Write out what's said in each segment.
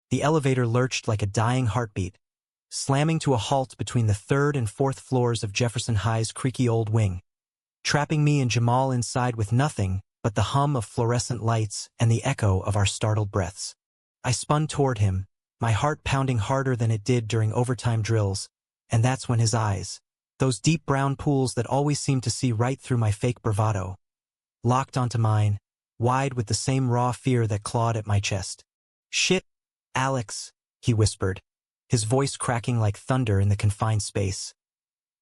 The elevator lurched like a dying heartbeat, slamming to a halt between the third and fourth floors of Jefferson High's creaky old wing, trapping me and Jamal inside with nothing but the hum of fluorescent lights and the echo of our startled breaths. I spun toward him, my heart pounding harder than it did during overtime drills, and that's when his eyes, those deep brown pools that always seemed to see right through my fake bravado, locked onto mine, wide with the same raw fear that clawed at my chest. "Shit, Alex," he whispered, his voice cracking like thunder in the confined space.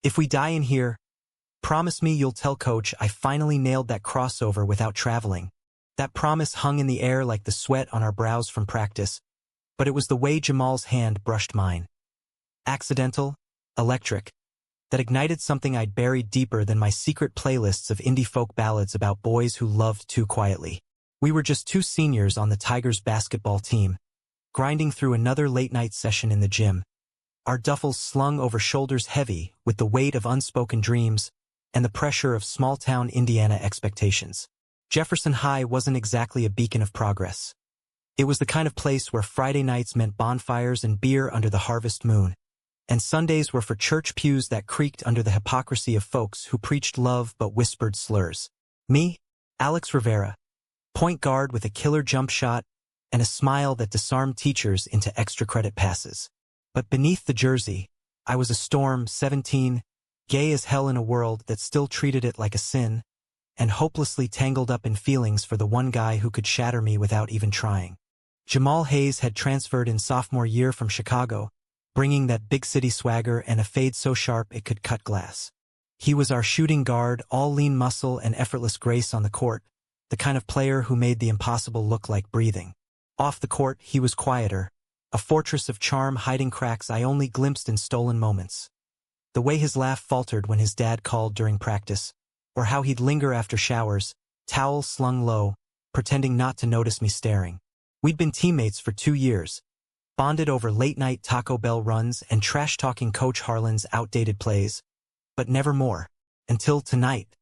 "If we die in here, promise me you'll tell Coach I finally nailed that crossover without traveling." That promise hung in the air like the sweat on our brows from practice, but it was the way Jamal's hand brushed mine. Accidental, electric, that ignited something I'd buried deeper than my secret playlists of indie folk ballads about boys who loved too quietly. We were just two seniors on the Tigers basketball team, grinding through another late-night session in the gym, our duffels slung over shoulders heavy with the weight of unspoken dreams and the pressure of small-town Indiana expectations. Jefferson High wasn't exactly a beacon of progress. It was the kind of place where Friday nights meant bonfires and beer under the harvest moon, and Sundays were for church pews that creaked under the hypocrisy of folks who preached love but whispered slurs. Me, Alex Rivera, point guard with a killer jump shot and a smile that disarmed teachers into extra credit passes. But beneath the jersey, I was a storm, 17, gay as hell in a world that still treated it like a sin, and hopelessly tangled up in feelings for the one guy who could shatter me without even trying. Jamal Hayes had transferred in sophomore year from Chicago, bringing that big city swagger and a fade so sharp it could cut glass. He was our shooting guard, all lean muscle and effortless grace on the court, the kind of player who made the impossible look like breathing. Off the court, he was quieter, a fortress of charm hiding cracks I only glimpsed in stolen moments. The way his laugh faltered when his dad called during practice, or how he'd linger after showers, towel slung low, pretending not to notice me staring. We'd been teammates for 2 years, bonded over late-night Taco Bell runs and trash-talking Coach Harlan's outdated plays, but never more, until tonight.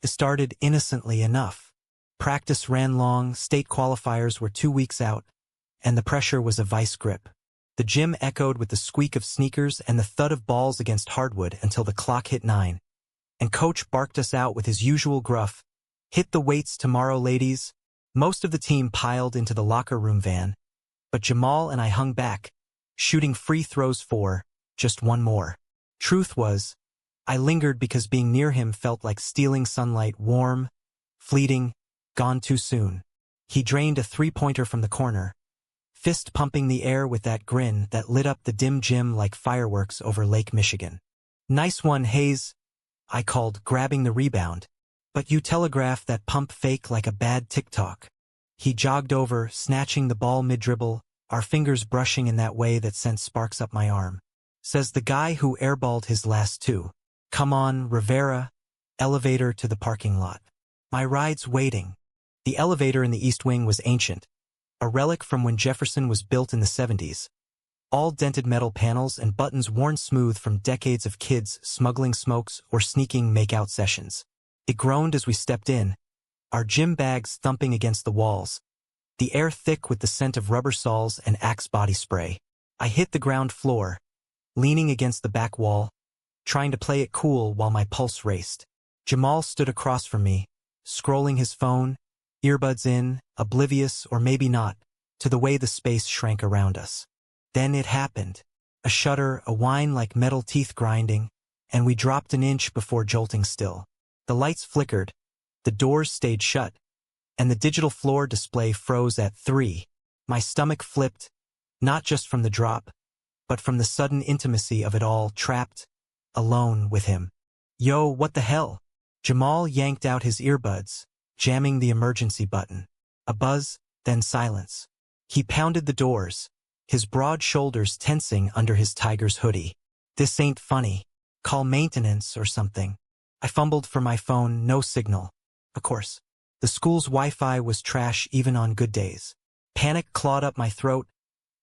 It started innocently enough. Practice ran long, state qualifiers were 2 weeks out, and the pressure was a vice grip. The gym echoed with the squeak of sneakers and the thud of balls against hardwood until the clock hit 9. And Coach barked us out with his usual gruff, "Hit the weights tomorrow, ladies." Most of the team piled into the locker room van, but Jamal and I hung back, shooting free throws for just one more. Truth was, I lingered because being near him felt like stealing sunlight, warm, fleeting, gone too soon. He drained a three-pointer from the corner, fist pumping the air with that grin that lit up the dim gym like fireworks over Lake Michigan. "Nice one, Hayes," I called, grabbing the rebound. "But you telegraphed that pump fake like a bad TikTok." He jogged over, snatching the ball mid-dribble, our fingers brushing in that way that sent sparks up my arm. Says the guy who airballed his last 2. "Come on, Rivera." Elevator to the parking lot. My ride's waiting. The elevator in the East Wing was ancient, a relic from when Jefferson was built in the 70s. All dented metal panels and buttons worn smooth from decades of kids smuggling smokes or sneaking make-out sessions. It groaned as we stepped in, our gym bags thumping against the walls, the air thick with the scent of rubber soles and Axe body spray. I hit the ground floor, leaning against the back wall, trying to play it cool while my pulse raced. Jamal stood across from me, scrolling his phone, earbuds in, oblivious or maybe not, to the way the space shrank around us. Then it happened. A shudder, a whine like metal teeth grinding, and we dropped an inch before jolting still. The lights flickered, the doors stayed shut, and the digital floor display froze at 3. My stomach flipped, not just from the drop, but from the sudden intimacy of it all, trapped, alone with him. "Yo, what the hell?" Jamal yanked out his earbuds, jamming the emergency button. A buzz, then silence. He pounded the doors, his broad shoulders tensing under his Tigers hoodie. "This ain't funny. Call maintenance or something." I fumbled for my phone, no signal. Of course, the school's Wi-Fi was trash even on good days. Panic clawed up my throat,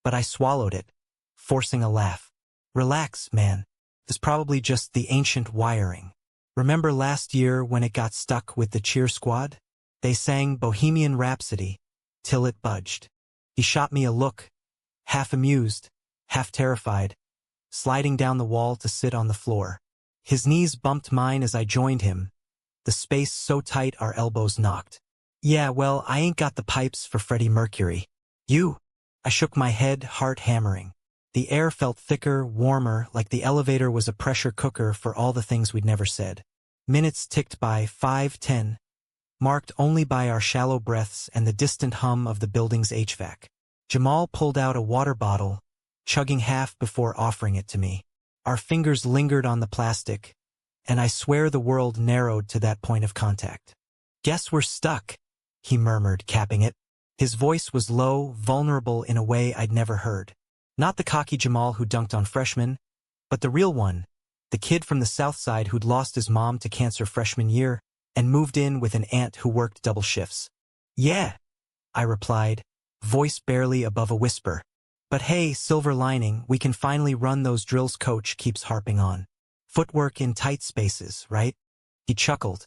but I swallowed it, forcing a laugh. "Relax, man. It's probably just the ancient wiring. Remember last year when it got stuck with the cheer squad? They sang Bohemian Rhapsody till it budged." He shot me a look, half amused, half terrified, sliding down the wall to sit on the floor. His knees bumped mine as I joined him, the space so tight our elbows knocked. Yeah, well, I ain't got the pipes for Freddie Mercury. You? I shook my head, heart hammering. The air felt thicker, warmer, like the elevator was a pressure cooker for all the things we'd never said. Minutes ticked by, 5, 10, marked only by our shallow breaths and the distant hum of the building's HVAC. Jamal pulled out a water bottle, chugging half before offering it to me. Our fingers lingered on the plastic, and I swear the world narrowed to that point of contact. Guess we're stuck, he murmured, capping it. His voice was low, vulnerable in a way I'd never heard. Not the cocky Jamal who dunked on freshmen, but the real one, the kid from the South Side who'd lost his mom to cancer freshman year and moved in with an aunt who worked double shifts. Yeah, I replied, voice barely above a whisper. But hey, silver lining, we can finally run those drills coach keeps harping on. Footwork in tight spaces, right? He chuckled,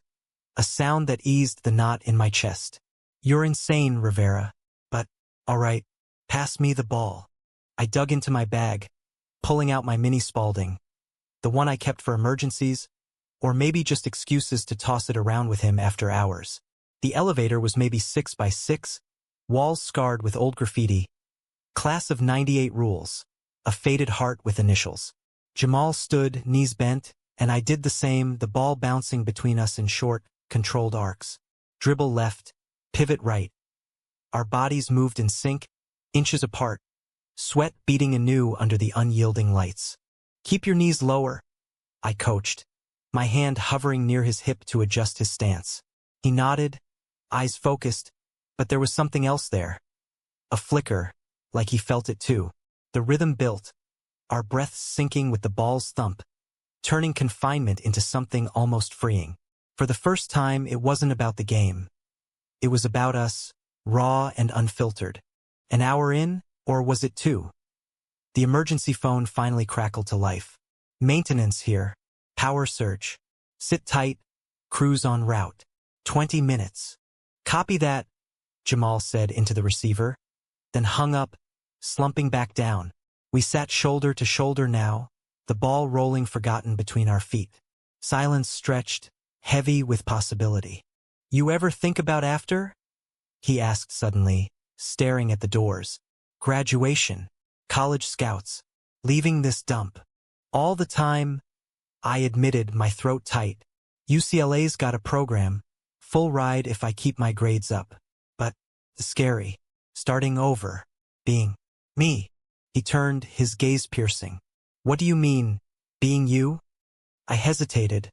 a sound that eased the knot in my chest. You're insane, Rivera. But, all right, pass me the ball. I dug into my bag, pulling out my mini Spalding, the one I kept for emergencies, or maybe just excuses to toss it around with him after hours. The elevator was maybe 6 by 6, walls scarred with old graffiti. Class of '98 rules, a faded heart with initials. Jamal stood, knees bent, and I did the same, the ball bouncing between us in short, controlled arcs. Dribble left, pivot right. Our bodies moved in sync, inches apart, sweat beating anew under the unyielding lights. Keep your knees lower, I coached, my hand hovering near his hip to adjust his stance. He nodded, eyes focused, but there was something else there. A flicker, like he felt it too. The rhythm built, our breaths syncing with the ball's thump, turning confinement into something almost freeing. For the first time, it wasn't about the game. It was about us, raw and unfiltered. An hour in, or was it 2? The emergency phone finally crackled to life. Maintenance here. Power surge. Sit tight. Cruise en route. 20 minutes. Copy that, Jamal said into the receiver, then hung up, slumping back down. We sat shoulder to shoulder now, the ball rolling forgotten between our feet. Silence stretched, heavy with possibility. You ever think about after? He asked suddenly, staring at the doors. Graduation. College scouts. Leaving this dump. All the time, I admitted, my throat tight. UCLA's got a program. Full ride if I keep my grades up. But, scary. Starting over. Being me. He turned, his gaze piercing. What do you mean, being you? I hesitated,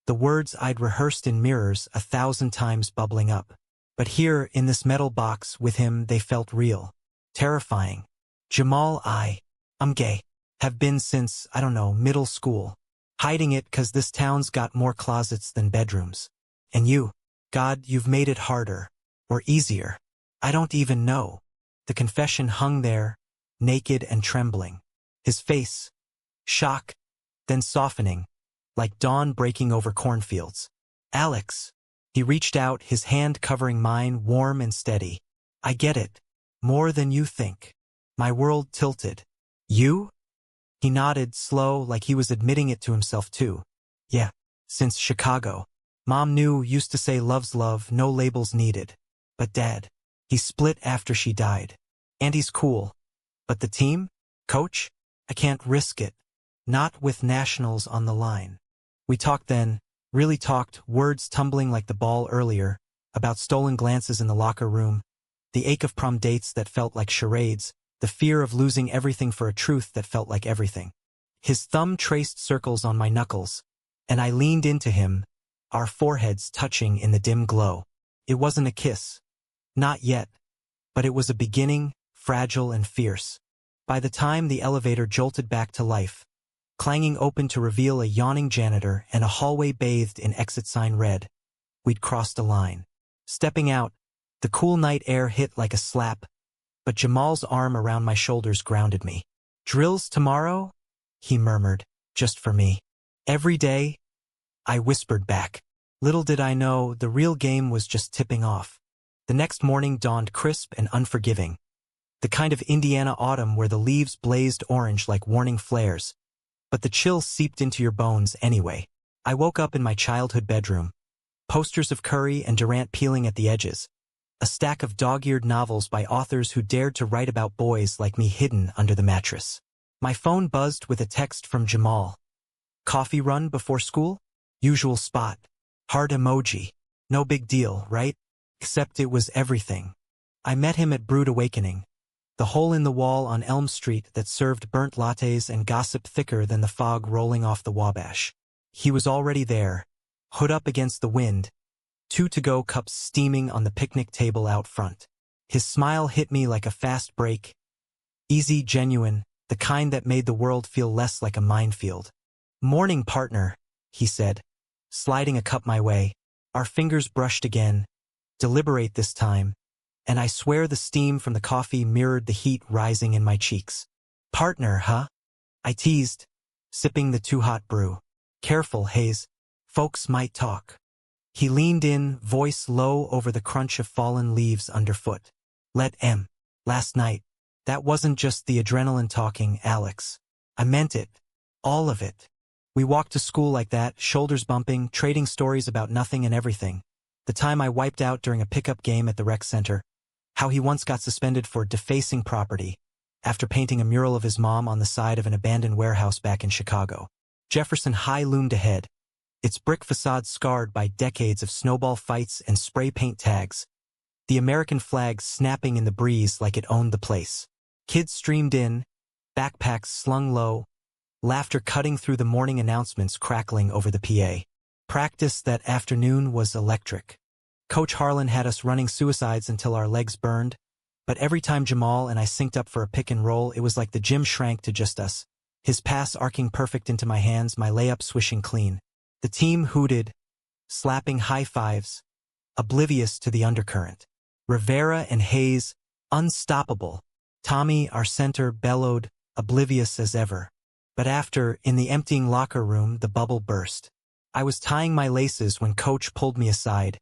the words I'd rehearsed in mirrors 1,000 times bubbling up. But here, in this metal box, with him, they felt real. Terrifying. Jamal, I'm gay. Have been since, I don't know, middle school. Hiding it 'cause this town's got more closets than bedrooms. And you, God, you've made it harder. Or easier. I don't even know. The confession hung there, naked and trembling. His face, shock, then softening, like dawn breaking over cornfields. Alex. He reached out, his hand covering mine, warm and steady. I get it. More than you think. My world tilted. You? He nodded, slow, like he was admitting it to himself too. Yeah, since Chicago. Mom knew, used to say love's love, no labels needed. But Dad, he split after she died. Andy's cool. But the team? Coach? I can't risk it. Not with nationals on the line. We talked then, really talked, words tumbling like the ball earlier, about stolen glances in the locker room, the ache of prom dates that felt like charades, the fear of losing everything for a truth that felt like everything. His thumb traced circles on my knuckles, and I leaned into him, our foreheads touching in the dim glow. It wasn't a kiss. Not yet. But it was a beginning, fragile and fierce. By the time the elevator jolted back to life, clanging open to reveal a yawning janitor and a hallway bathed in exit sign red, we'd crossed a line. Stepping out, the cool night air hit like a slap, but Jamal's arm around my shoulders grounded me. Drills tomorrow? He murmured, just for me. Every day? I whispered back. Little did I know, the real game was just tipping off. The next morning dawned crisp and unforgiving. The kind of Indiana autumn where the leaves blazed orange like warning flares, but the chill seeped into your bones anyway. I woke up in my childhood bedroom. Posters of Curry and Durant peeling at the edges. A stack of dog-eared novels by authors who dared to write about boys like me hidden under the mattress. My phone buzzed with a text from Jamal. Coffee run before school? Usual spot. Heart emoji. No big deal, right? Except it was everything. I met him at Brood Awakening, the hole in the wall on Elm Street that served burnt lattes and gossip thicker than the fog rolling off the Wabash. He was already there, hood up against the wind, 2 to-go cups steaming on the picnic table out front. His smile hit me like a fast break. Easy, genuine, the kind that made the world feel less like a minefield. Morning, partner, he said, sliding a cup my way. Our fingers brushed again, deliberate this time, and I swear the steam from the coffee mirrored the heat rising in my cheeks. Partner, huh? I teased, sipping the too-hot brew. Careful, Hayes. Folks might talk. He leaned in, voice low over the crunch of fallen leaves underfoot. Let M. Last night. That wasn't just the adrenaline talking, Alex. I meant it. All of it. We walked to school like that, shoulders bumping, trading stories about nothing and everything. The time I wiped out during a pickup game at the rec center. How he once got suspended for defacing property after painting a mural of his mom on the side of an abandoned warehouse back in Chicago. Jefferson High loomed ahead, its brick facade scarred by decades of snowball fights and spray paint tags, the American flag snapping in the breeze like it owned the place. Kids streamed in, backpacks slung low, laughter cutting through the morning announcements crackling over the PA. Practice that afternoon was electric. Coach Harlan had us running suicides until our legs burned, but every time Jamal and I synced up for a pick and roll, it was like the gym shrank to just us. His pass arcing perfect into my hands, my layup swishing clean. The team hooted, slapping high fives, oblivious to the undercurrent. Rivera and Hayes, unstoppable. Tommy, our center, bellowed, oblivious as ever. But after, in the emptying locker room, the bubble burst. I was tying my laces when Coach pulled me aside,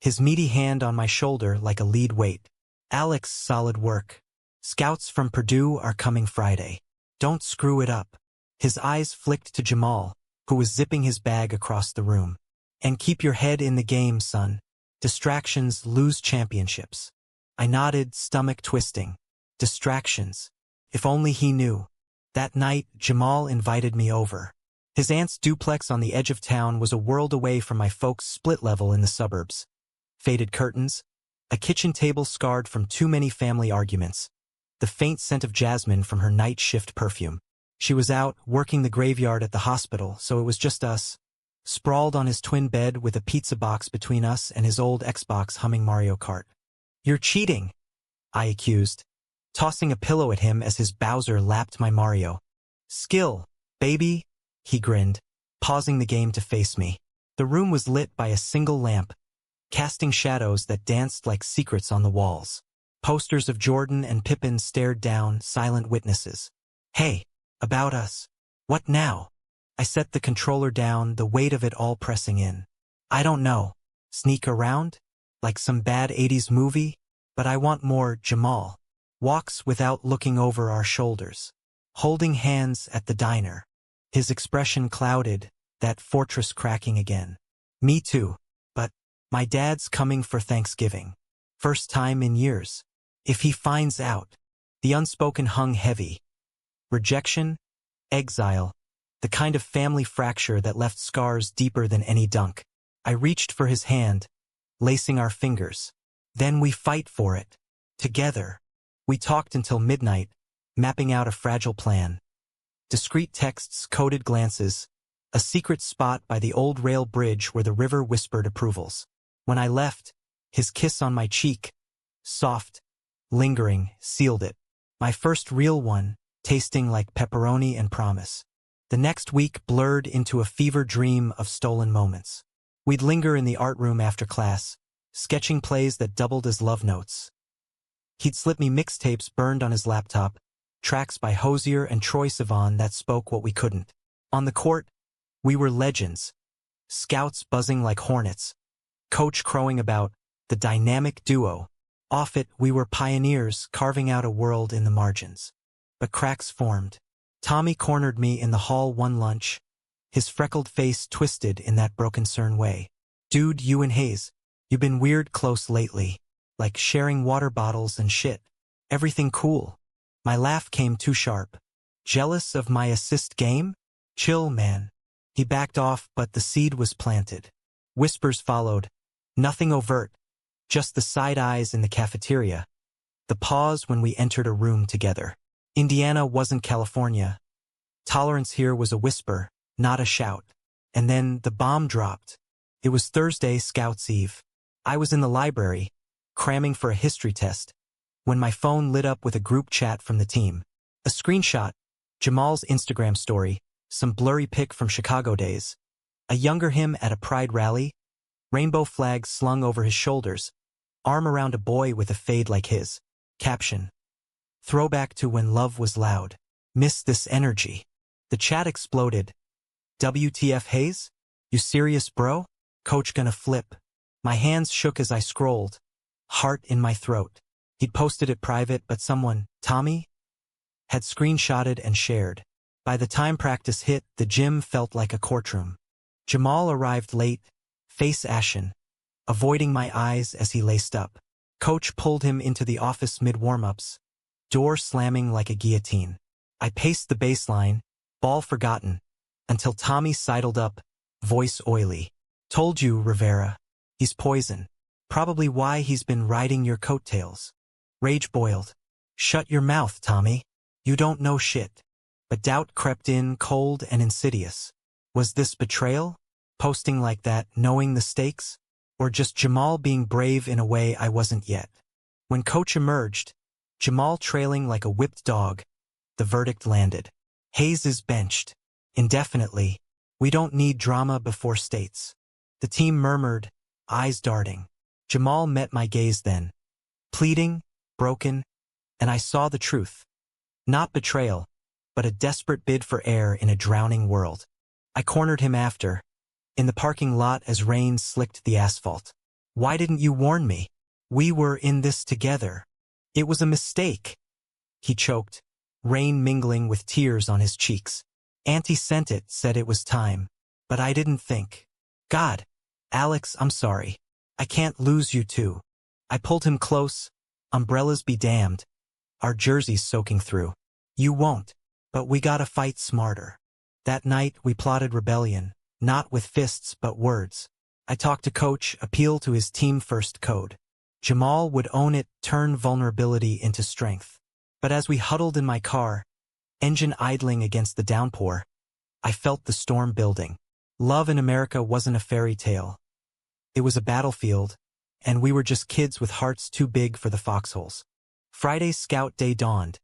his meaty hand on my shoulder like a lead weight. Alex, solid work. Scouts from Purdue are coming Friday. Don't screw it up. His eyes flicked to Jamal, who was zipping his bag across the room. And keep your head in the game, son. Distractions lose championships. I nodded, stomach twisting. Distractions. If only he knew. That night, Jamal invited me over. His aunt's duplex on the edge of town was a world away from my folks' split level in the suburbs. Faded curtains, a kitchen table scarred from too many family arguments, the faint scent of jasmine from her night shift perfume. She was out, working the graveyard at the hospital, so it was just us, sprawled on his twin bed with a pizza box between us and his old Xbox humming Mario Kart. You're cheating, I accused, tossing a pillow at him as his Bowser lapped my Mario. Skill, baby, he grinned, pausing the game to face me. The room was lit by a single lamp, casting shadows that danced like secrets on the walls. Posters of Jordan and Pippen stared down, silent witnesses. Hey, about us. What now? I set the controller down, the weight of it all pressing in. I don't know. Sneak around? Like some bad 80s movie? But I want more, Jamal. Walks without looking over our shoulders. Holding hands at the diner. His expression clouded, that fortress cracking again. Me too. But my dad's coming for Thanksgiving. First time in years. If he finds out. The unspoken hung heavy. Rejection, exile, the kind of family fracture that left scars deeper than any dunk. I reached for his hand, lacing our fingers. Then we fight for it. Together. We talked until midnight, mapping out a fragile plan. Discreet texts, coded glances, a secret spot by the old rail bridge where the river whispered approvals. When I left, his kiss on my cheek, soft, lingering, sealed it. My first real one, tasting like pepperoni and promise. The next week blurred into a fever dream of stolen moments. We'd linger in the art room after class, sketching plays that doubled as love notes. He'd slip me mixtapes burned on his laptop, tracks by Hozier and Troye Sivan that spoke what we couldn't. On the court, we were legends. Scouts buzzing like hornets. Coach crowing about the dynamic duo. Off it, we were pioneers carving out a world in the margins. But cracks formed. Tommy cornered me in the hall one lunch, his freckled face twisted in that broken-concern way. Dude, you and Hayes, you been weird close lately. Like sharing water bottles and shit. Everything cool. My laugh came too sharp. Jealous of my assist game? Chill, man. He backed off, but the seed was planted. Whispers followed. Nothing overt. Just the side eyes in the cafeteria. The pause when we entered a room together. Indiana wasn't California. Tolerance here was a whisper, not a shout. And then the bomb dropped. It was Thursday, Scouts Eve. I was in the library, cramming for a history test, when my phone lit up with a group chat from the team. A screenshot, Jamal's Instagram story, some blurry pic from Chicago days. A younger him at a pride rally, rainbow flags slung over his shoulders, arm around a boy with a fade like his. Caption: throwback to when love was loud. Miss this energy. The chat exploded. WTF Hayes? You serious, bro? Coach gonna flip. My hands shook as I scrolled, heart in my throat. He'd posted it private, but someone, Tommy, had screenshotted and shared. By the time practice hit, the gym felt like a courtroom. Jamal arrived late, face ashen, avoiding my eyes as he laced up. Coach pulled him into the office mid-warm-ups, door slamming like a guillotine. I paced the baseline, ball forgotten, until Tommy sidled up, voice oily. Told you, Rivera. He's poison. Probably why he's been riding your coattails. Rage boiled. Shut your mouth, Tommy. You don't know shit. But doubt crept in, cold and insidious. Was this betrayal? Posting like that, knowing the stakes? Or just Jamal being brave in a way I wasn't yet? When Coach emerged, Jamal trailing like a whipped dog, the verdict landed. Hayes is benched. Indefinitely. We don't need drama before states. The team murmured, eyes darting. Jamal met my gaze then. Pleading, broken, and I saw the truth. Not betrayal, but a desperate bid for air in a drowning world. I cornered him after, in the parking lot as rain slicked the asphalt. Why didn't you warn me? We were in this together. It was a mistake. He choked, rain mingling with tears on his cheeks. Auntie sent it, said it was time. But I didn't think. God. Alex, I'm sorry. I can't lose you too. I pulled him close. Umbrellas be damned. Our jerseys soaking through. You won't. But we gotta fight smarter. That night we plotted rebellion, not with fists but words. I talked to Coach, appealed to his team-first code. Jamal would own it, turn vulnerability into strength. But as we huddled in my car, engine idling against the downpour, I felt the storm building. Love in America wasn't a fairy tale. It was a battlefield, and we were just kids with hearts too big for the foxholes. Friday's Scout Day dawned,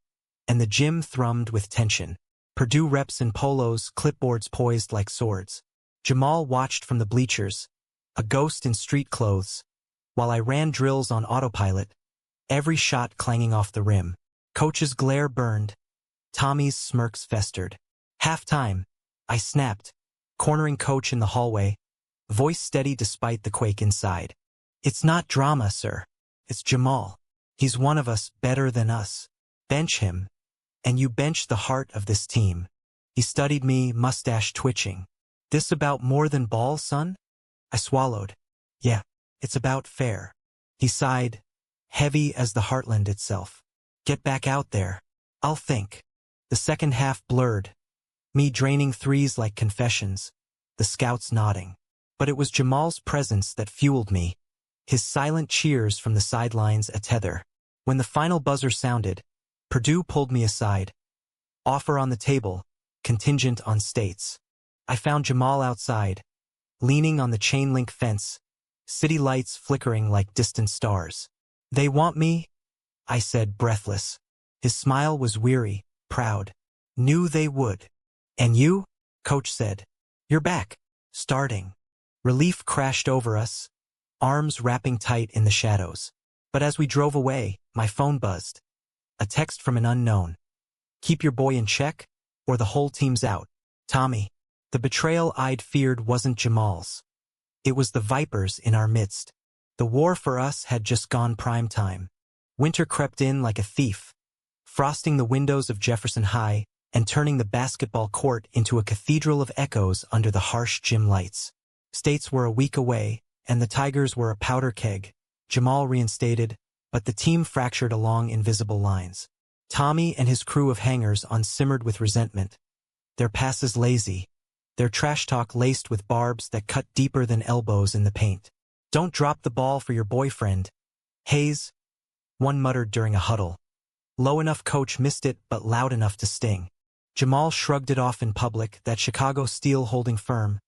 and the gym thrummed with tension. Purdue reps in polos, clipboards poised like swords. Jamal watched from the bleachers, a ghost in street clothes, while I ran drills on autopilot, every shot clanging off the rim. Coach's glare burned. Tommy's smirks festered. Halftime, I snapped, cornering Coach in the hallway, voice steady despite the quake inside. It's not drama, sir. It's Jamal. He's one of us, better than us. Bench him. And you bench the heart of this team. He studied me, mustache twitching. This about more than ball, son? I swallowed. Yeah, it's about fair. He sighed, heavy as the heartland itself. Get back out there. I'll think. The second half blurred. Me draining threes like confessions. The scouts nodding. But it was Jamal's presence that fueled me. His silent cheers from the sidelines a tether. When the final buzzer sounded, Purdue pulled me aside. Offer on the table, contingent on states. I found Jamal outside, leaning on the chain-link fence, city lights flickering like distant stars. They want me? I said, breathless. His smile was weary, proud. Knew they would. And you? Coach said. You're back. Starting. Relief crashed over us, arms wrapping tight in the shadows. But as we drove away, my phone buzzed. A text from an unknown. Keep your boy in check, or the whole team's out. Tommy. The betrayal I'd feared wasn't Jamal's. It was the vipers in our midst. The war for us had just gone prime time. Winter crept in like a thief, frosting the windows of Jefferson High and turning the basketball court into a cathedral of echoes under the harsh gym lights. States were a week away, and the Tigers were a powder keg. Jamal reinstated, but the team fractured along invisible lines. Tommy and his crew of hangers-on simmered with resentment, their passes lazy, their trash talk laced with barbs that cut deeper than elbows in the paint. "Don't drop the ball for your boyfriend, Hayes," one muttered during a huddle. Low enough Coach missed it, but loud enough to sting. Jamal shrugged it off in public, that Chicago steel holding firm,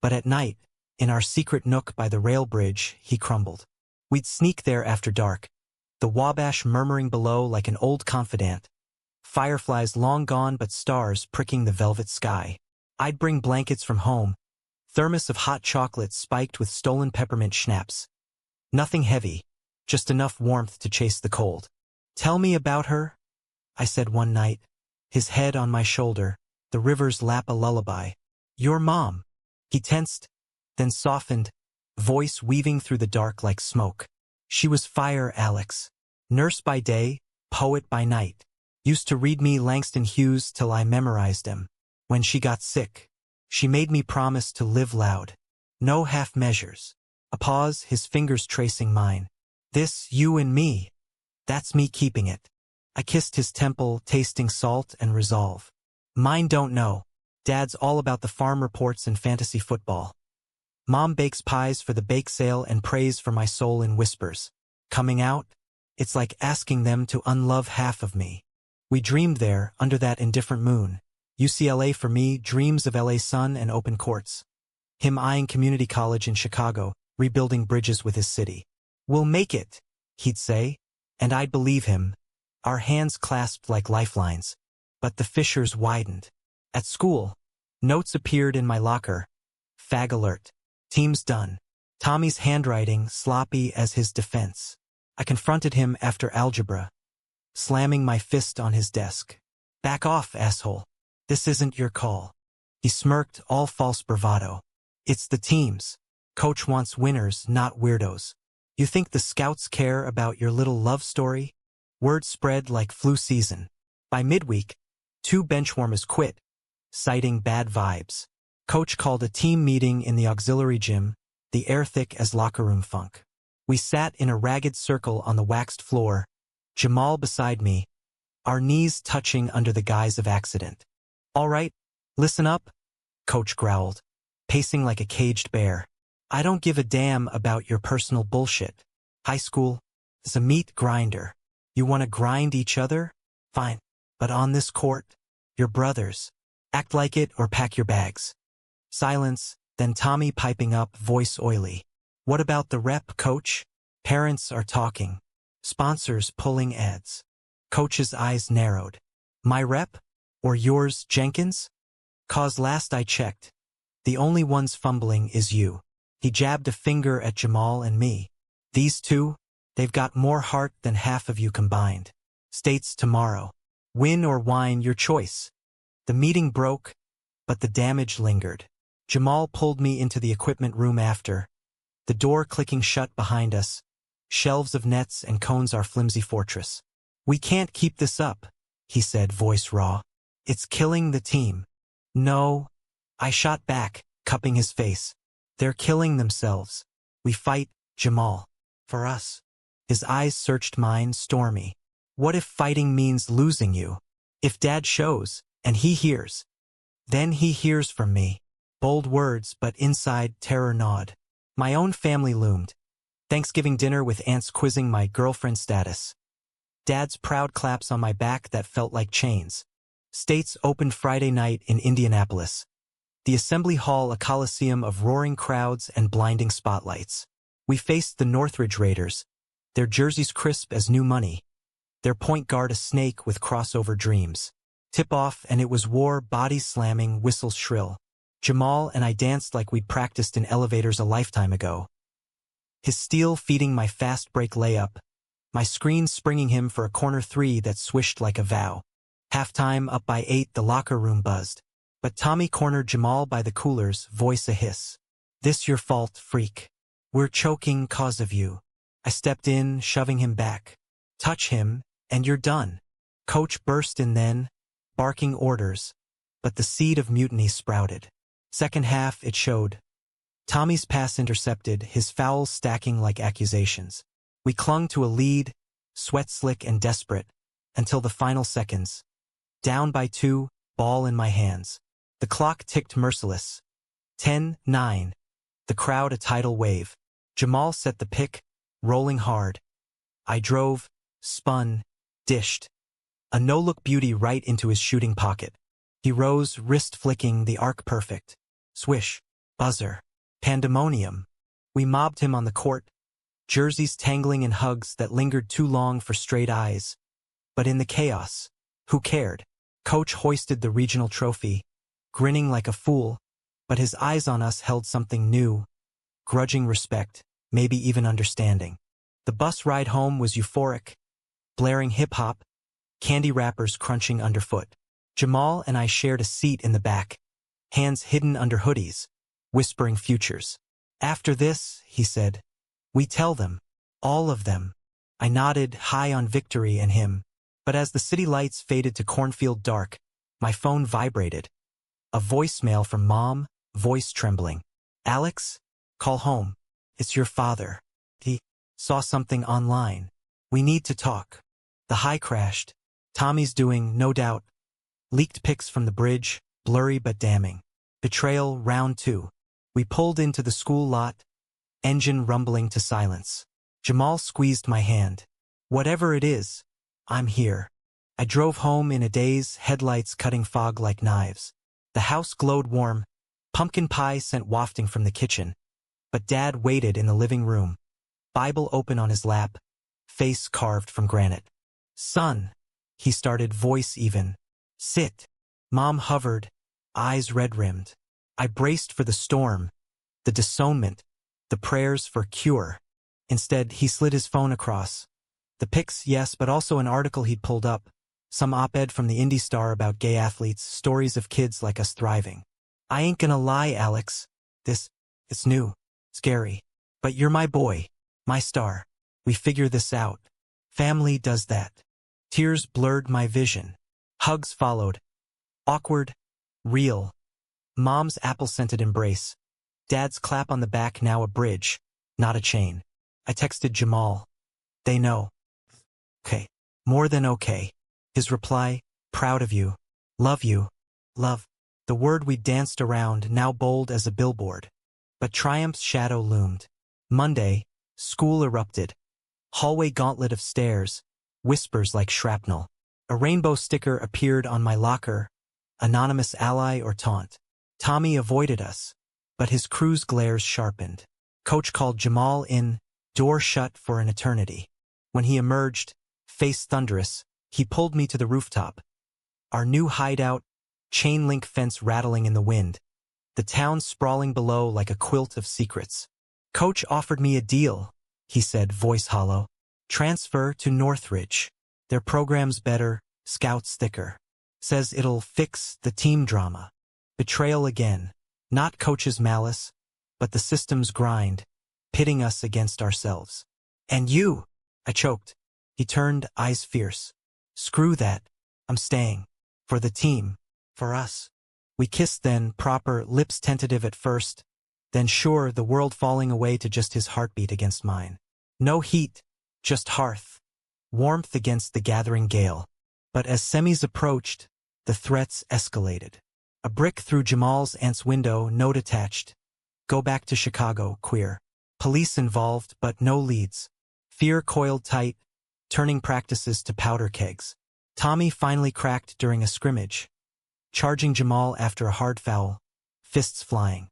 but at night, in our secret nook by the rail bridge, he crumbled. We'd sneak there after dark, the Wabash murmuring below like an old confidant, fireflies long gone but stars pricking the velvet sky. I'd bring blankets from home, thermos of hot chocolate spiked with stolen peppermint schnapps. Nothing heavy, just enough warmth to chase the cold. "Tell me about her," I said one night, his head on my shoulder, the river's lap a lullaby. "Your mom." He tensed, then softened, voice weaving through the dark like smoke. "She was fire, Alex. Nurse by day, poet by night. Used to read me Langston Hughes till I memorized him. When she got sick, she made me promise to live loud. No half measures." A pause, his fingers tracing mine. "This, you and me. That's me keeping it." I kissed his temple, tasting salt and resolve. "Mine don't know. Dad's all about the farm reports and fantasy football. Mom bakes pies for the bake sale and prays for my soul in whispers. Coming out? It's like asking them to unlove half of me." We dreamed there, under that indifferent moon. UCLA for me, dreams of LA sun and open courts. Him eyeing community college in Chicago, rebuilding bridges with his city. "We'll make it," he'd say, and I'd believe him, our hands clasped like lifelines. But the fissures widened. At school, notes appeared in my locker. Fag alert. Team's done. Tommy's handwriting sloppy as his defense. I confronted him after algebra, slamming my fist on his desk. "Back off, asshole. This isn't your call." He smirked, all false bravado. "It's the team's. Coach wants winners, not weirdos. You think the scouts care about your little love story?" Word spread like flu season. By midweek, 2 benchwarmers quit, citing bad vibes. Coach called a team meeting in the auxiliary gym, the air thick as locker room funk. We sat in a ragged circle on the waxed floor, Jamal beside me, our knees touching under the guise of accident. "All right, listen up," Coach growled, pacing like a caged bear. "I don't give a damn about your personal bullshit. High school is a meat grinder. You want to grind each other? Fine. But on this court, you're brothers. Act like it or pack your bags." Silence, then Tommy piping up, voice oily. "What about the rep, Coach? Parents are talking. Sponsors pulling ads." Coach's eyes narrowed. "My rep? Or yours, Jenkins? 'Cause last I checked, the only ones fumbling is you." He jabbed a finger at Jamal and me. "These two, they've got more heart than half of you combined. States tomorrow. Win or whine, your choice." The meeting broke, but the damage lingered. Jamal pulled me into the equipment room after, the door clicking shut behind us, shelves of nets and cones our flimsy fortress. "We can't keep this up," he said, voice raw. "It's killing the team." "No," I shot back, cupping his face. "They're killing themselves. We fight, Jamal. For us." His eyes searched mine, stormy. "What if fighting means losing you? If Dad shows, and he hears? Then he hears from me." Bold words, but inside terror gnawed. My own family loomed. Thanksgiving dinner with aunts quizzing my girlfriend status. Dad's proud claps on my back that felt like chains. States opened Friday night in Indianapolis. The Assembly Hall a coliseum of roaring crowds and blinding spotlights. We faced the Northridge Raiders, their jerseys crisp as new money, their point guard a snake with crossover dreams. Tip-off and it was war, bodies slamming, whistles shrill. Jamal and I danced like we'd practiced in elevators a lifetime ago. His steal feeding my fast break layup, my screen springing him for a corner 3 that swished like a vow. Halftime, up by 8, the locker room buzzed. But Tommy cornered Jamal by the coolers, voice a hiss. "This your fault, freak. We're choking 'cause of you." I stepped in, shoving him back. Touch him, and you're done. Coach burst in then, barking orders, but the seed of mutiny sprouted. Second half, it showed. Tommy's pass intercepted, his fouls stacking like accusations. We clung to a lead, sweat slick and desperate, until the final seconds. Down by 2, ball in my hands. The clock ticked merciless. 10-9. The crowd a tidal wave. Jamal set the pick, rolling hard. I drove, spun, dished. A no-look beauty right into his shooting pocket. He rose, wrist flicking, the arc perfect. Swish. Buzzer. Pandemonium. We mobbed him on the court, jerseys tangling in hugs that lingered too long for straight eyes. But in the chaos, who cared? Coach hoisted the regional trophy, grinning like a fool, but his eyes on us held something new, grudging respect, maybe even understanding. The bus ride home was euphoric, blaring hip-hop, candy wrappers crunching underfoot. Jamal and I shared a seat in the back, hands hidden under hoodies, whispering futures. After this, he said, we tell them, all of them. I nodded, high on victory and him. But as the city lights faded to cornfield dark, my phone vibrated. A voicemail from Mom, voice trembling. Alex, call home. It's your father. He saw something online. We need to talk. The high crashed. Tommy's doing, no doubt. Leaked pics from the bridge, blurry but damning. Betrayal, round 2. We pulled into the school lot, engine rumbling to silence. Jamal squeezed my hand. Whatever it is, I'm here. I drove home in a daze, headlights cutting fog like knives. The house glowed warm, pumpkin pie scent wafting from the kitchen. But Dad waited in the living room, Bible open on his lap, face carved from granite. Son, he started, voice even. Sit. Mom hovered, eyes red-rimmed. I braced for the storm, the disownment, the prayers for cure. Instead, he slid his phone across. The pics, yes, but also an article he'd pulled up. Some op-ed from the Indy Star about gay athletes, stories of kids like us thriving. I ain't gonna lie, Alex. It's new. Scary. But you're my boy. My star. We figure this out. Family does that. Tears blurred my vision. Hugs followed. Awkward. Real. Mom's apple-scented embrace. Dad's clap on the back, now a bridge, not a chain. I texted Jamal. They know. Okay. More than okay. His reply, proud of you. Love you. Love. The word we danced around, now bold as a billboard. But triumph's shadow loomed. Monday, school erupted. Hallway gauntlet of stairs, whispers like shrapnel. A rainbow sticker appeared on my locker, anonymous ally or taunt. Tommy avoided us, but his crew's glares sharpened. Coach called Jamal in, door shut for an eternity. When he emerged, face thunderous, he pulled me to the rooftop. Our new hideout, chain-link fence rattling in the wind. The town sprawling below like a quilt of secrets. Coach offered me a deal, he said, voice hollow. Transfer to Northridge. Their program's better, scouts thicker. Says it'll fix the team drama. Betrayal again. Not Coach's malice, but the system's grind, pitting us against ourselves. And you, I choked. He turned, eyes fierce. Screw that. I'm staying. For the team. For us. We kissed then, proper, lips tentative at first. Then sure, the world falling away to just his heartbeat against mine. No heat, just hearth. Warmth against the gathering gale. But as semis approached, the threats escalated. A brick through Jamal's aunt's window, note attached. Go back to Chicago, queer. Police involved, but no leads. Fear coiled tight, turning practices to powder kegs. Tommy finally cracked during a scrimmage, charging Jamal after a hard foul, fists flying.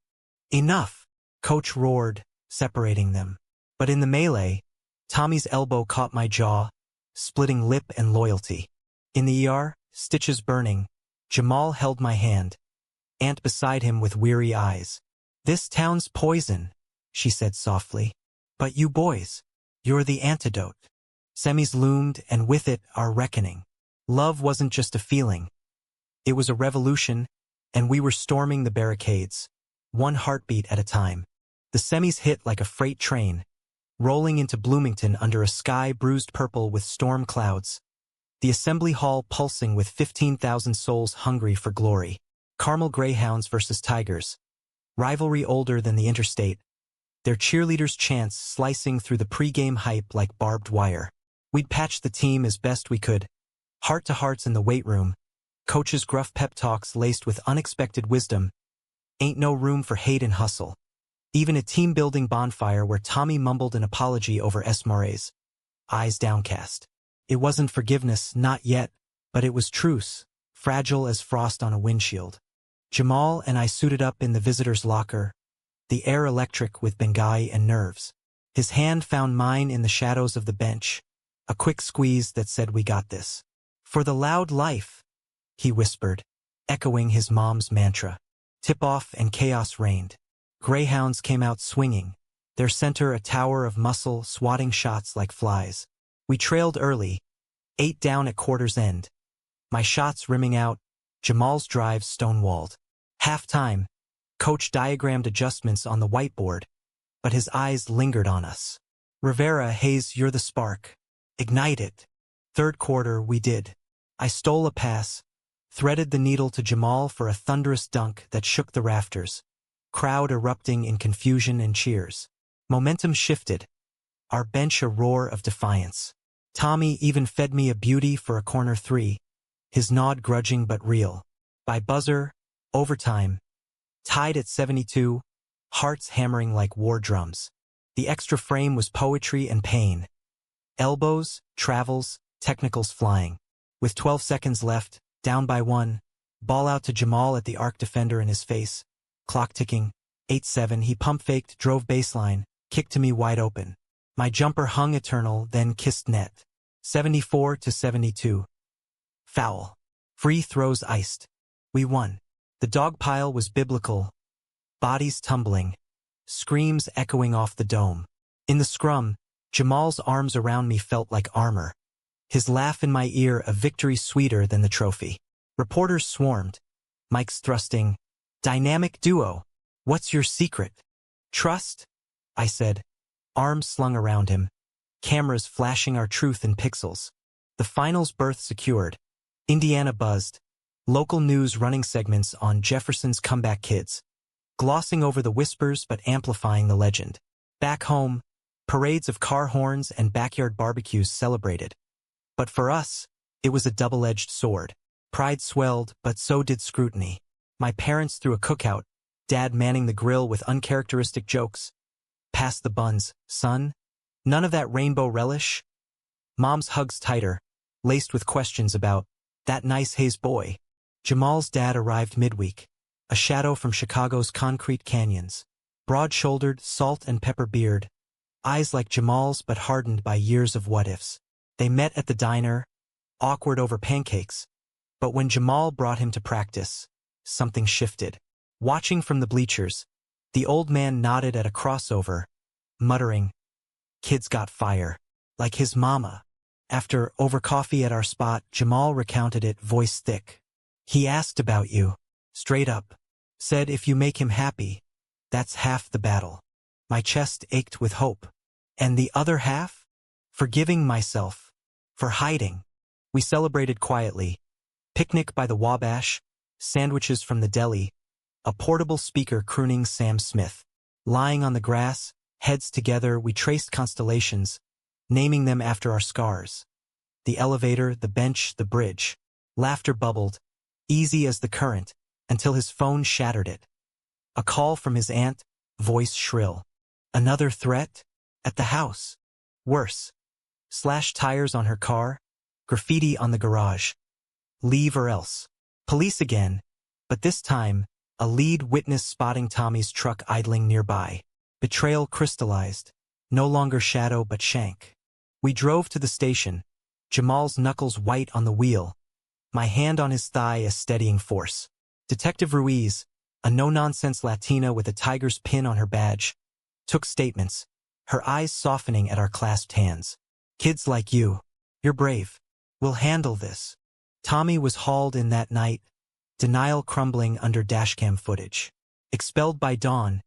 Enough! Coach roared, separating them. But in the melee, Tommy's elbow caught my jaw, splitting lip and loyalty. In the ER, stitches burning, Jamal held my hand, aunt beside him with weary eyes. This town's poison, she said softly. But you boys, you're the antidote. Semis loomed, and with it, our reckoning. Love wasn't just a feeling. It was a revolution, and we were storming the barricades, one heartbeat at a time. The semis hit like a freight train, rolling into Bloomington under a sky bruised purple with storm clouds. The assembly hall pulsing with 15,000 souls hungry for glory. Carmel Greyhounds versus Tigers. Rivalry older than the interstate. Their cheerleaders' chants slicing through the pregame hype like barbed wire. We'd patched the team as best we could. Heart-to-hearts in the weight room. Coach's gruff pep talks laced with unexpected wisdom. Ain't no room for hate and hustle. Even a team-building bonfire where Tommy mumbled an apology over Esmares. Eyes downcast. It wasn't forgiveness, not yet, but it was truce, fragile as frost on a windshield. Jamal and I suited up in the visitor's locker, the air electric with Bengai and nerves. His hand found mine in the shadows of the bench, a quick squeeze that said we got this. For the loud life, he whispered, echoing his mom's mantra. Tip-off and chaos reigned. Greyhounds came out swinging, their center a tower of muscle swatting shots like flies. We trailed early, 8 down at quarter's end. My shots rimming out, Jamal's drive stonewalled. Half-time, coach diagrammed adjustments on the whiteboard, but his eyes lingered on us. Rivera, Hayes, you're the spark. Ignite it. Third quarter, we did. I stole a pass, threaded the needle to Jamal for a thunderous dunk that shook the rafters. Crowd erupting in confusion and cheers. Momentum shifted. Our bench a roar of defiance. Tommy even fed me a beauty for a corner 3, his nod grudging but real. By buzzer, overtime. Tied at 72, hearts hammering like war drums. The extra frame was poetry and pain. Elbows, travels, technicals flying. With 12 seconds left, down by 1, ball out to Jamal at the arc defender in his face. Clock ticking, 8-7, he pump-faked, drove baseline, kicked to me wide open. My jumper hung eternal, then kissed net. 74-72. Foul. Free throws iced. We won. The dog pile was biblical. Bodies tumbling. Screams echoing off the dome. In the scrum, Jamal's arms around me felt like armor. His laugh in my ear a victory sweeter than the trophy. Reporters swarmed. Mics thrusting. Dynamic duo. What's your secret? Trust? I said. Arms slung around him. Cameras flashing our truth in pixels. The finals berth secured. Indiana buzzed. Local news running segments on Jefferson's comeback kids. Glossing over the whispers but amplifying the legend. Back home, parades of car horns and backyard barbecues celebrated. But for us, it was a double-edged sword. Pride swelled, but so did scrutiny. My parents threw a cookout, Dad manning the grill with uncharacteristic jokes. Pass the buns, son. None of that rainbow relish. Mom's hugs tighter, laced with questions about that nice Hayes boy. Jamal's dad arrived midweek, a shadow from Chicago's concrete canyons. Broad-shouldered, salt and pepper beard, eyes like Jamal's but hardened by years of what-ifs. They met at the diner, awkward over pancakes. But when Jamal brought him to practice, something shifted. Watching from the bleachers, the old man nodded at a crossover, muttering, "Kid's got fire, like his mama." After over coffee at our spot, Jamal recounted it, voice thick. He asked about you, straight up. Said if you make him happy, that's half the battle. My chest ached with hope. And the other half? Forgiving myself. For hiding. We celebrated quietly. Picnic by the Wabash, sandwiches from the deli, a portable speaker crooning Sam Smith. Lying on the grass, heads together, we traced constellations, naming them after our scars. The elevator, the bench, the bridge. Laughter bubbled, easy as the current, until his phone shattered it. A call from his aunt, voice shrill. Another threat? At the house. Worse. Slashed tires on her car, graffiti on the garage. Leave or else. Police again, but this time, a lead witness spotting Tommy's truck idling nearby. Betrayal crystallized, no longer shadow but shank. We drove to the station, Jamal's knuckles white on the wheel, my hand on his thigh a steadying force. Detective Ruiz, a no-nonsense Latina with a tiger's pin on her badge, took statements, her eyes softening at our clasped hands. Kids like you, you're brave. We'll handle this. Tommy was hauled in that night, denial crumbling under dashcam footage. Expelled by dawn,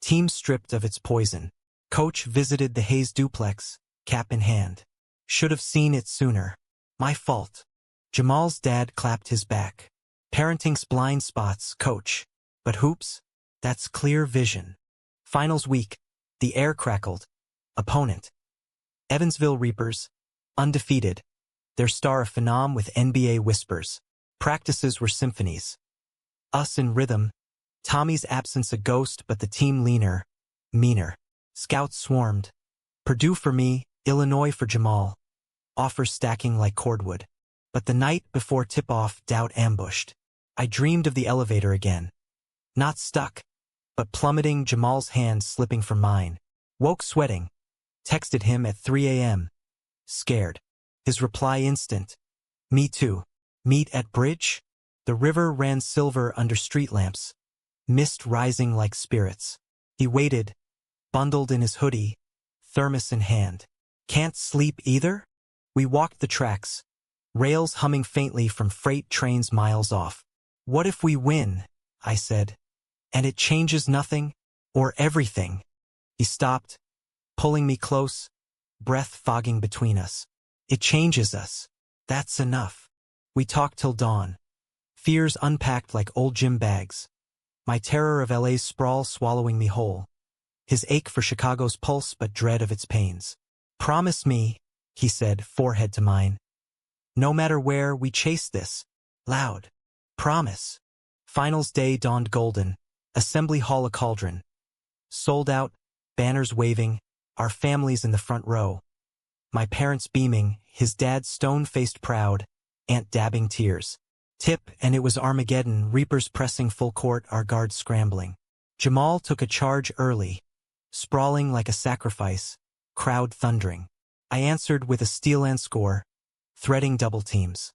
team stripped of its poison. Coach visited the Hayes duplex, cap in hand. Should have seen it sooner. My fault. Jamal's dad clapped his back. Parenting's blind spots, coach. But hoops? That's clear vision. Finals week. The air crackled. Opponent. Evansville Reapers. Undefeated. Their star a phenom with NBA whispers. Practices were symphonies. Us in rhythm. Tommy's absence a ghost but the team leaner. Meaner. Scouts swarmed. Purdue for me, Illinois for Jamal. Offers stacking like cordwood. But the night before tip-off, doubt ambushed. I dreamed of the elevator again. Not stuck, but plummeting, Jamal's hand slipping from mine. Woke sweating. Texted him at 3 a.m. Scared. His reply instant. Me too. Meet at bridge? The river ran silver under street lamps. Mist rising like spirits. He waited, bundled in his hoodie, thermos in hand. Can't sleep either? We walked the tracks, rails humming faintly from freight trains miles off. What if we win? I said. And it changes nothing, or everything. He stopped, pulling me close, breath fogging between us. It changes us. That's enough. We talked till dawn. Fears unpacked like old gym bags. My terror of LA's sprawl swallowing me whole. His ache for Chicago's pulse but dread of its pains. Promise me, he said, forehead to mine. No matter where, we chase this. Loud. Promise. Finals day dawned golden. Assembly hall a cauldron. Sold out, banners waving, our families in the front row. My parents beaming, his dad stone-faced proud, aunt dabbing tears. Tip, and it was Armageddon, Reapers pressing full court, our guards scrambling. Jamal took a charge early, sprawling like a sacrifice, crowd thundering. I answered with a steal and score, threading double teams.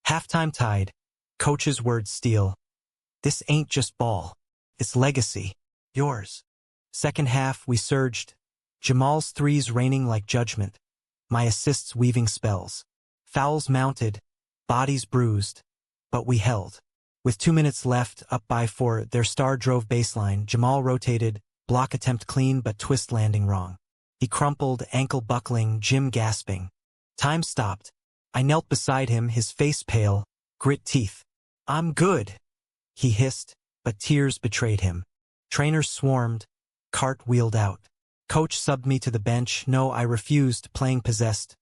Halftime tied, coach's words steal. This ain't just ball, it's legacy, yours. Second half we surged, Jamal's threes raining like judgment, my assists weaving spells. Fouls mounted, bodies bruised, but we held. With 2 minutes left, up by 4, their star drove baseline. Jamal rotated, block attempt clean but twist landing wrong. He crumpled, ankle buckling, Jim gasping. Time stopped. I knelt beside him, his face pale, grit teeth. I'm good, he hissed, but tears betrayed him. Trainers swarmed, cart wheeled out. Coach subbed me to the bench. No, I refused, playing possessed.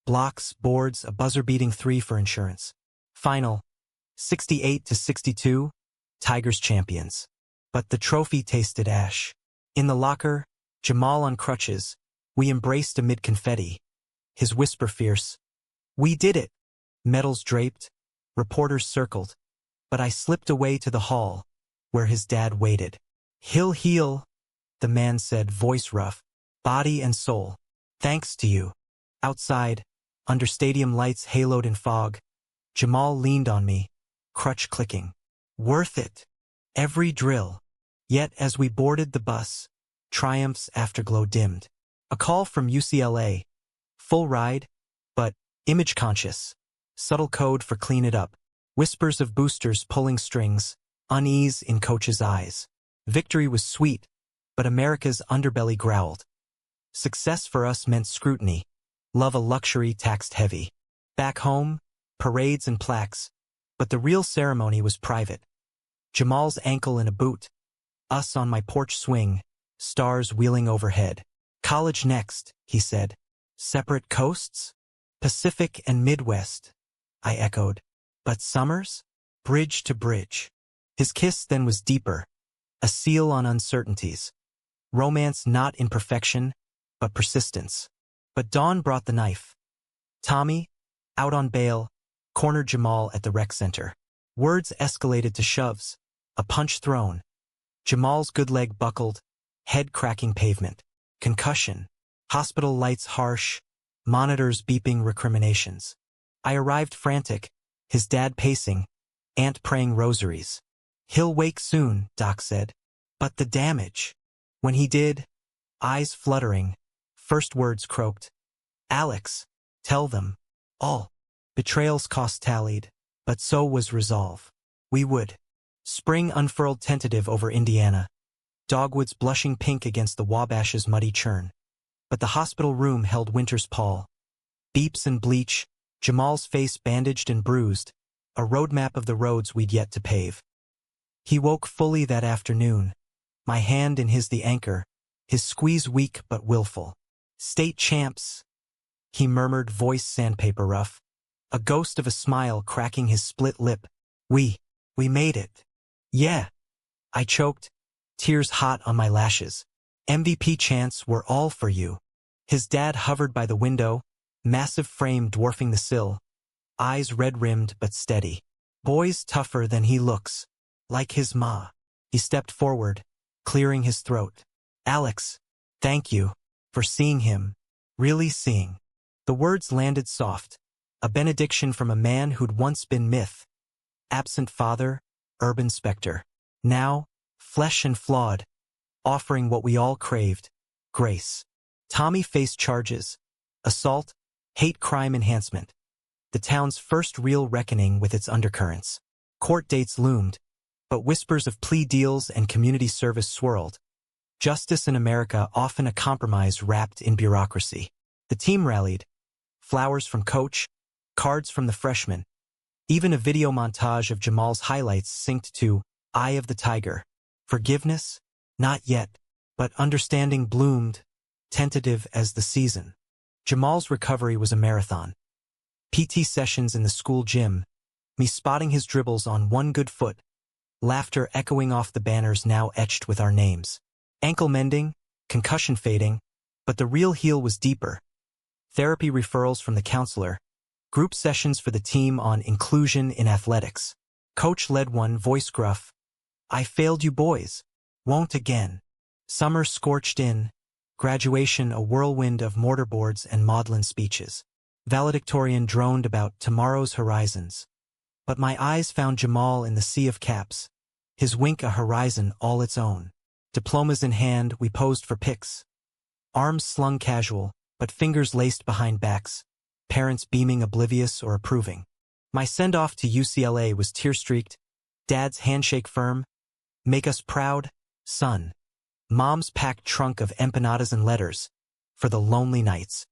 Blocks, boards, a buzzer-beating 3 for insurance. Final. 68-62, Tigers champions. But the trophy tasted ash. In the locker, Jamal on crutches, we embraced amid confetti. His whisper fierce. We did it. Medals draped, reporters circled. But I slipped away to the hall, where his dad waited. He'll heal, the man said, voice rough, body and soul. Thanks to you. Outside, under stadium lights haloed in fog, Jamal leaned on me, crutch clicking. Worth it. Every drill. Yet as we boarded the bus, triumph's afterglow dimmed. A call from UCLA. Full ride, but image conscious. Subtle code for clean it up. Whispers of boosters pulling strings, unease in coach's eyes. Victory was sweet, but America's underbelly growled. Success for us meant scrutiny. Love a luxury taxed heavy. Back home, parades and plaques, but the real ceremony was private. Jamal's ankle in a boot. Us on my porch swing, stars wheeling overhead. College next, he said. Separate coasts? Pacific and Midwest, I echoed. But summers? Bridge to bridge. His kiss then was deeper, a seal on uncertainties. Romance not in perfection, but persistence. But dawn brought the knife. Tommy, out on bail, cornered Jamal at the rec center. Words escalated to shoves, a punch thrown. Jamal's good leg buckled, head cracking pavement. Concussion. Hospital lights harsh, monitors beeping recriminations. I arrived frantic, his dad pacing, aunt praying rosaries. He'll wake soon, Doc said. But the damage. When he did, eyes fluttering, first words croaked. Alex, tell them. All. Betrayal's cost tallied, but so was resolve. We would. Spring unfurled tentative over Indiana. Dogwoods blushing pink against the Wabash's muddy churn. but the hospital room held winter's pall. Beeps and bleach, Jamal's face bandaged and bruised, a roadmap of the roads we'd yet to pave. He woke fully that afternoon, my hand in his the anchor, his squeeze weak but willful. "State champs," he murmured, voice sandpaper rough, a ghost of a smile cracking his split lip. We made it." "Yeah," I choked, tears hot on my lashes. "MVP chants were all for you." His dad hovered by the window, massive frame dwarfing the sill, eyes red-rimmed but steady. "Boy's tougher than he looks, like his ma." He stepped forward, clearing his throat. "Alex, thank you for seeing him, really seeing." The words landed soft, a benediction from a man who'd once been myth. Absent father, urban specter. Now, flesh and flawed, offering what we all craved, grace. Tommy faced charges, assault, hate crime enhancement. The town's first real reckoning with its undercurrents. Court dates loomed, but whispers of plea deals and community service swirled. Justice in America often a compromise wrapped in bureaucracy. The team rallied. Flowers from coach, cards from the freshmen. Even a video montage of Jamal's highlights synced to Eye of the Tiger. Forgiveness? Not yet, but understanding bloomed, tentative as the season. Jamal's recovery was a marathon. PT sessions in the school gym, me spotting his dribbles on one good foot, laughter echoing off the banners now etched with our names. Ankle mending, concussion fading, but the real heal was deeper. Therapy referrals from the counselor, group sessions for the team on inclusion in athletics. Coach led one, voice gruff. "I failed you boys. Won't again." Summer scorched in, graduation a whirlwind of mortarboards and maudlin speeches. Valedictorian droned about tomorrow's horizons. But my eyes found Jamal in the sea of caps, his wink a horizon all its own. Diplomas in hand, we posed for pics. Arms slung casual, but fingers laced behind backs, parents beaming oblivious or approving. My send-off to UCLA was tear-streaked, Dad's handshake firm. "Make us proud, son." Mom's packed trunk of empanadas and letters, for the lonely nights.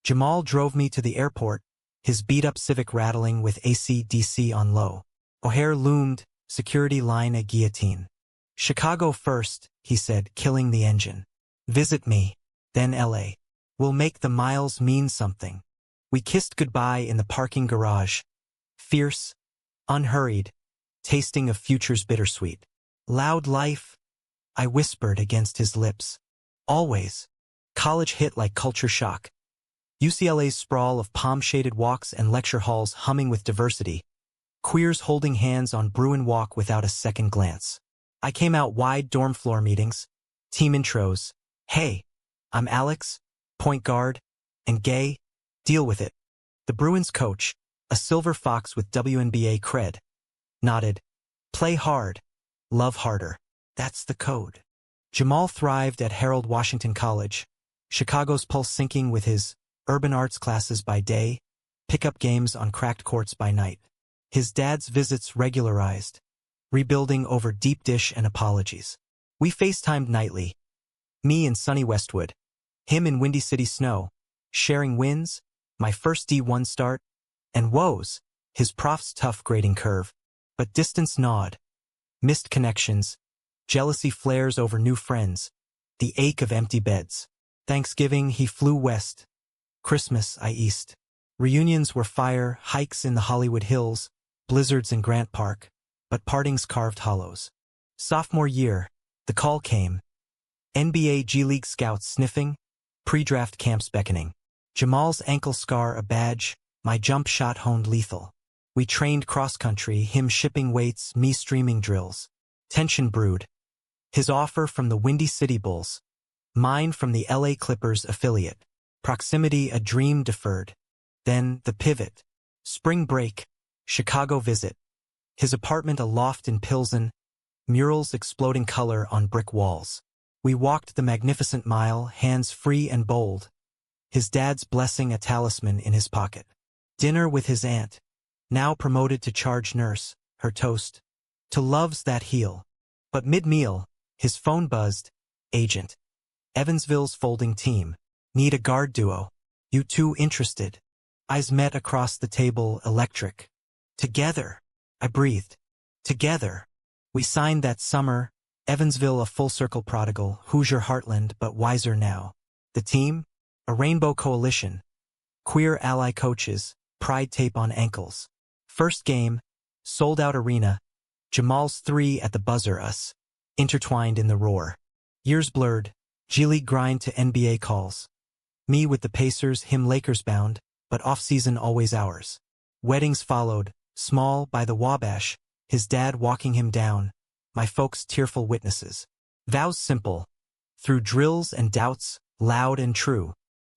Jamal drove me to the airport, his beat-up Civic rattling with AC/DC on low. O'Hare loomed, security line a guillotine. "Chicago first," he said, killing the engine. "Visit me, then LA. We'll make the miles mean something." We kissed goodbye in the parking garage. Fierce, unhurried, tasting of future's bittersweet. "Loud life," I whispered against his lips. "Always." College hit like culture shock. UCLA's sprawl of palm-shaded walks and lecture halls humming with diversity. Queers holding hands on Bruin Walk without a second glance. I came out wide dorm floor meetings, team intros. "Hey, I'm Alex, point guard, and gay, deal with it." The Bruins coach, a silver fox with WNBA cred, nodded. "Play hard, love harder. That's the code." Jamal thrived at Harold Washington College, Chicago's pulse sinking with his urban arts classes by day, pickup games on cracked courts by night. His dad's visits regularized, rebuilding over deep dish and apologies. We FaceTimed nightly, me in sunny Westwood, him in Windy City snow, sharing wins, my first D1 start, and woes, his prof's tough grading curve. But distance gnawed, missed connections, jealousy flares over new friends, the ache of empty beds. Thanksgiving he flew west, Christmas I east. Reunions were fire, hikes in the Hollywood Hills, blizzards in Grant Park, but partings carved hollows. Sophomore year, the call came. NBA G League scouts sniffing, pre-draft camps beckoning. Jamal's ankle scar a badge, my jump shot honed lethal. We trained cross-country, him shipping weights, me streaming drills. Tension brewed. His offer from the Windy City Bulls, mine from the LA Clippers affiliate. Proximity a dream deferred. Then the pivot. Spring break, Chicago visit. His apartment a loft in Pilsen, murals exploding color on brick walls. We walked the magnificent mile, hands free and bold. His dad's blessing a talisman in his pocket. Dinner with his aunt, now promoted to charge nurse, her toast. To loves that heal. But mid-meal, his phone buzzed. Agent. Evansville's folding team. Need a guard duo. You two interested? Eyes met across the table, electric. Together. I breathed. Together. We signed that summer, Evansville a full-circle prodigal, Hoosier heartland but wiser now. The team? A rainbow coalition. Queer ally coaches, pride tape on ankles. First game, sold-out arena, Jamal's three at the buzzer us, intertwined in the roar. Years blurred, G-League grind to NBA calls. Me with the Pacers, him Lakers bound, but off-season always ours. Weddings followed, small by the Wabash, his dad walking him down, my folks tearful witnesses. Vows simple, through drills and doubts, loud and true.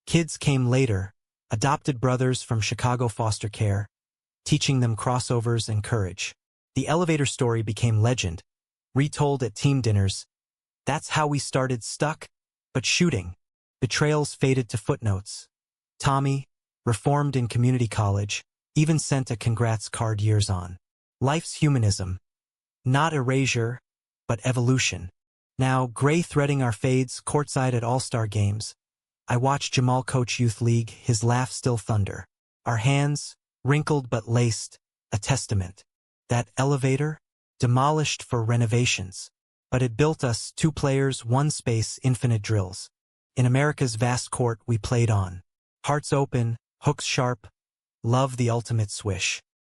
Kids came later, adopted brothers from Chicago foster care, teaching them crossovers and courage. The elevator story became legend, retold at team dinners. That's how we started stuck, but shooting. Betrayals faded to footnotes. Tommy, reformed in community college, even sent a congrats card years on. Life's humanism. Not erasure, but evolution. Now, gray threading our fades courtside at All-Star games. I watch Jamal coach Youth League, his laugh still thunder. Our hands, wrinkled but laced, a testament. That elevator, demolished for renovations. But it built us, 2 players, 1 space, infinite drills. In America's vast court we played on. Hearts open, hooks sharp, love the ultimate swish.